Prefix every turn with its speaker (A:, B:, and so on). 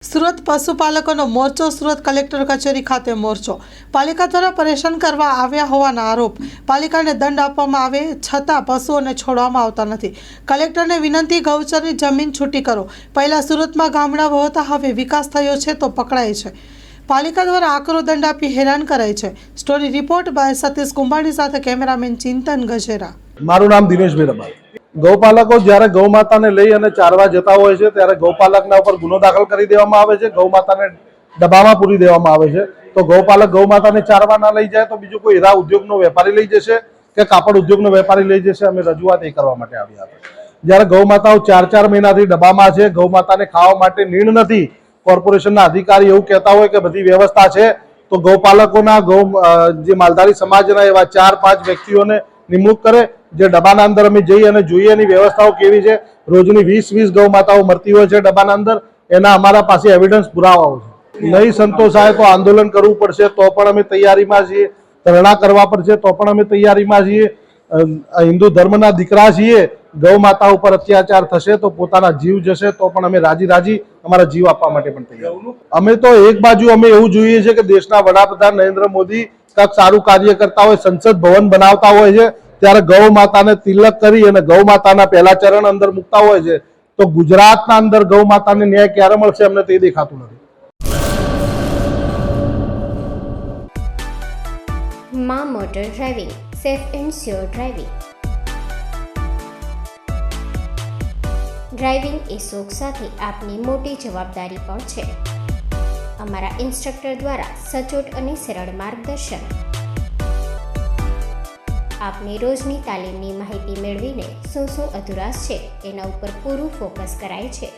A: સુરત પશુપાલકોનો મોરચો સુરત કલેક્ટર કચેરી ખાતે મોરચો પાલિકા દ્વારા પરેશાન કરવા આવ્યા હોવાના આરોપ પાલિકાને દંડ આપવામાં આવે છતાં પશુઓને છોડવામાં આવતા નથી કલેક્ટરને વિનંતી ગૌચરની જમીન છૂટી કરો પહેલા સુરતમાં ગામડાઓ હતા હવે વિકાસ થયો છે તો પકડાય છે પાલિકા દ્વારા આકરો દંડ આપી હેરાન કરાય છે story report by Satish Kumbhani સાથે કેમેરામેન ચિંતન ગજેરા
B: મારું નામ દિનેશભાઈ રબાર ગૌપાલકો જ્યારે ગૌમાતાને લઈ અને ચારવા જતા હોય છે ત્યારે ગૌપાલકના ઉપર ગુનો દાખલ કરી દેવામાં આવે છે ગૌમાતાને ડબ્બામાં પૂરી દેવામાં આવે છે તો ગૌપાલક ગૌમાતાને ચારવા ના લઈ જાય તો બીજો કોઈ હીરા ઉદ્યોગનો વેપારી લઈ જશે કે કાપડ ઉદ્યોગનો વેપારી લઈ જશે અમે રજૂઆત એ કરવા માટે આવ્યા હતા જ્યારે ગૌમાતાઓ 4 મહિનાથી ડબ્બામાં છે ગૌમાતાને ખાવા માટે નીણ નથી કોર્પોરેશનના અધિકારી એવું કહેતા હોય કે બધી વ્યવસ્થા છે તો ગૌપાલકોના જે માલધારી સમાજના એવા 4-5 વ્યક્તિઓને નિમણૂક કરે જે ડબ્બાના અંદર અમે જઈ અને જોઈએ એની વ્યવસ્થાઓ કેવી છે રોજની 20 ગૌ માતાઓ મરતી હોય છે ડબ્બાના અંદર એના અમારા પાસે એવિડન્સ પુરાવાઓ છે નહીં સંતોષાય તો આંદોલન કરવું પડશે તો પણ અમે તૈયારીમાં છીએ ધરણા કરવા પડશે તો પણ અમે તૈયારીમાં છીએ હિન્દુ ધર્મના દીકરા છીએ ગૌ માતા ઉપર અત્યાચાર થશે તો પોતાના જીવ જશે તો પણ અમે રાજી અમારા જીવ આપવા માટે પણ તૈયાર અમે તો એક બાજુ અમે એવું જોઈએ છે કે દેશના વડાપ્રધાન નરેન્દ્ર મોદી કંઈક સારું કાર્ય કરતા હોય સંસદ ભવન બનાવતા હોય છે ત્યારે ગૌ માતાને તિલક કરી અને ગૌ માતાના પહેલા ચરણ અંદર મૂકતા હોય છે તો ગુજરાતના અંદર ગૌ માતાને ન્યાય ક્યારે મળશે અમને તે દેખાતું નથી.
C: માં motor driving safe and sure driving. Driving એ શોખ સાથે આપની મોટી જવાબદારી પણ છે. અમારા ઇન્સ્ટ્રક્ટર દ્વારા સચોટ અને સરળ માર્ગદર્શન. આપની રોજની તાલીમની માહિતી મેળવીને શું અધુરાશ છે એના ઉપર પૂરું ફોકસ કરાય છે.